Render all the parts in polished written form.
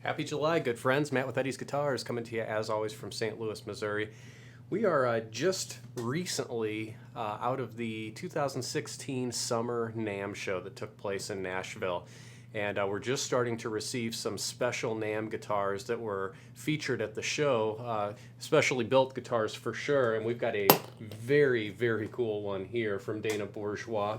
Happy July, good friends. Matt with Eddie's Guitars coming to you as always from St. Louis, Missouri. We are just recently out of the 2016 Summer NAMM show that took place in Nashville. And we're just starting to receive some special NAMM guitars that were featured at the show, specially built guitars for sure. And we've got a very, very cool one here from Dana Bourgeois.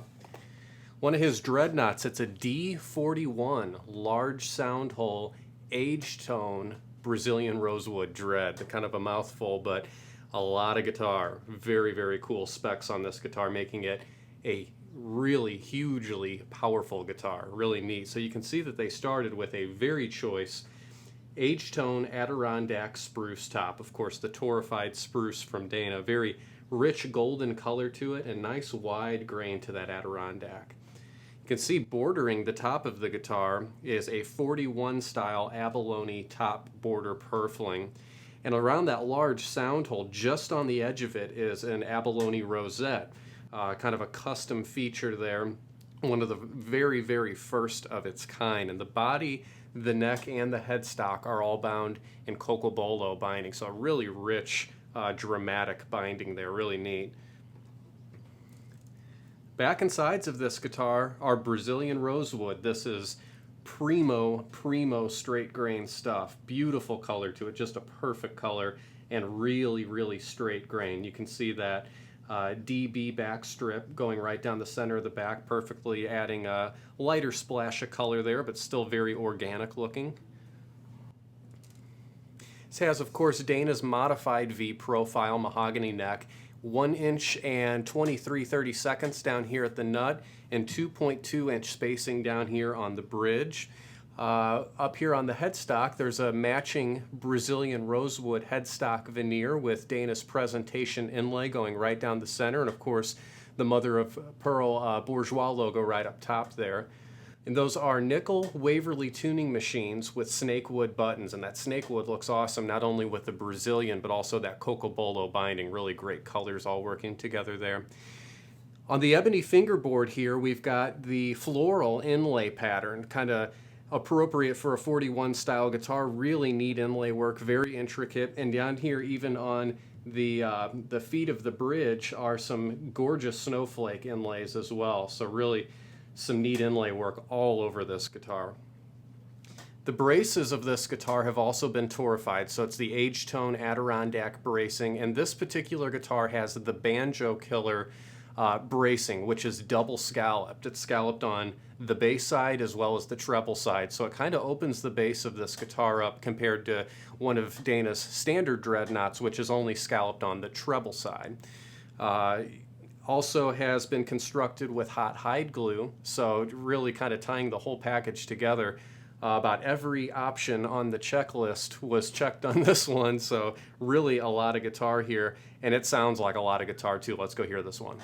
One of his dreadnoughts, it's a D-41 large Soundhole aged tone Brazilian rosewood dread. Kind of a mouthful, but a lot of guitar. Very, very cool specs on this guitar, making it a really hugely powerful guitar. Really neat. So you can see that they started with a very choice aged tone Adirondack spruce top. Of course, the torrefied spruce from Dana. Very rich golden color to it and nice wide grain to that Adirondack. You can see bordering the top of the guitar is a 41 style abalone top border purfling. And around that large sound hole, just on the edge of it, is an abalone rosette. Kind of a custom feature there. One of the very, very first of its kind. And the body, the neck, and the headstock are all bound in cocobolo binding. So a really rich, dramatic binding there. Really neat. Back and sides of this guitar are Brazilian rosewood. This is primo straight grain stuff. Beautiful color to it, just a perfect color and really, really straight grain. You can see that DB back strip going right down the center of the back, perfectly adding a lighter splash of color there, but still very organic looking. This has, of course, Dana's modified V profile mahogany neck. 1 inch and 23/32 down here at the nut, and 2.2 inch spacing down here on the bridge. Up here on the headstock, there's a matching Brazilian rosewood headstock veneer with Dana's presentation inlay going right down the center, and of course the mother of pearl Bourgeois logo right up top there. And those are nickel Waverly tuning machines with snakewood buttons, and that snakewood looks awesome not only with the Brazilian but also that cocobolo binding. Really great colors all working together there. On the ebony fingerboard here, we've got the floral inlay pattern, kind of appropriate for a 41 style guitar. Really neat inlay work, very intricate. And down here, even on the feet of the bridge, are some gorgeous snowflake inlays as well. So really some neat inlay work all over this guitar. The braces of this guitar have also been torrefied, so it's the aged tone Adirondack Bracing, and this particular guitar has the Banjo Killer bracing, which is double scalloped. It's scalloped on the bass side as well as the treble side, so it kind of opens the bass of this guitar up compared to one of Dana's standard dreadnoughts, which is only scalloped on the treble side. Also has been constructed with hot hide glue, so really kind of tying the whole package together. About every option on the checklist was checked on this one, so really a lot of guitar here, and it sounds like a lot of guitar too. Let's go hear this one.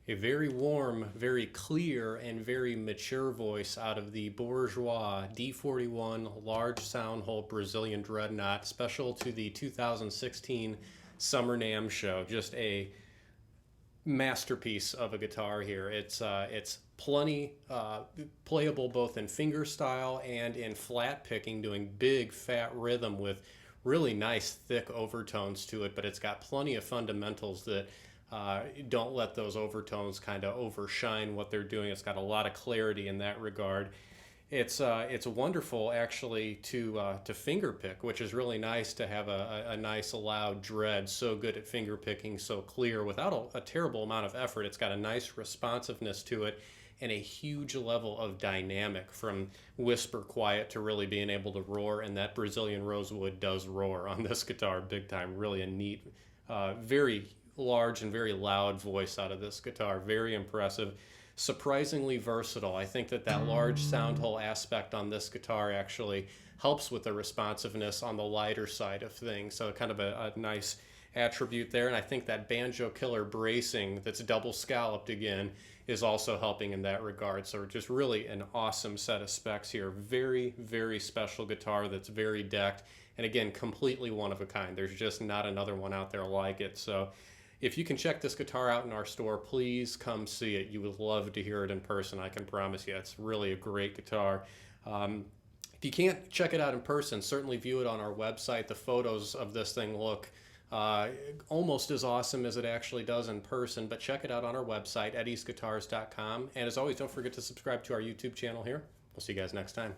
A very warm, very clear, and very mature voice out of the Bourgeois D-41 large Soundhole Brazilian Dreadnought, special to the 2016 Summer NAMM show. Just a masterpiece of a guitar here. It's plenty playable both in fingerstyle and in flat picking, doing big fat rhythm with really nice thick overtones to it, but it's got plenty of fundamentals that don't let those overtones kind of overshine what they're doing. It's got a lot of clarity in that regard. It's wonderful actually to finger pick, which is really nice to have a nice loud dread, so good at finger picking, so clear without a terrible amount of effort. It's got a nice responsiveness to it and a huge level of dynamic, from whisper quiet to really being able to roar, and that Brazilian rosewood does roar on this guitar big time. Really a neat, very large and very loud voice out of this guitar. Very impressive. Surprisingly versatile. I think that large sound hole aspect on this guitar actually helps with the responsiveness on the lighter side of things. So kind of a nice attribute there. And I think that banjo killer bracing that's double scalloped again is also helping in that regard. So just really an awesome set of specs here. Very, very special guitar that's very decked. And again, completely one of a kind. There's just not another one out there like it. So if you can check this guitar out in our store, please come see it. You would love to hear it in person, I can promise you. It's really a great guitar. If you can't check it out in person, certainly view it on our website. The photos of this thing look almost as awesome as it actually does in person, but check it out on our website, eddysguitars.com. And as always, don't forget to subscribe to our YouTube channel here. We'll see you guys next time.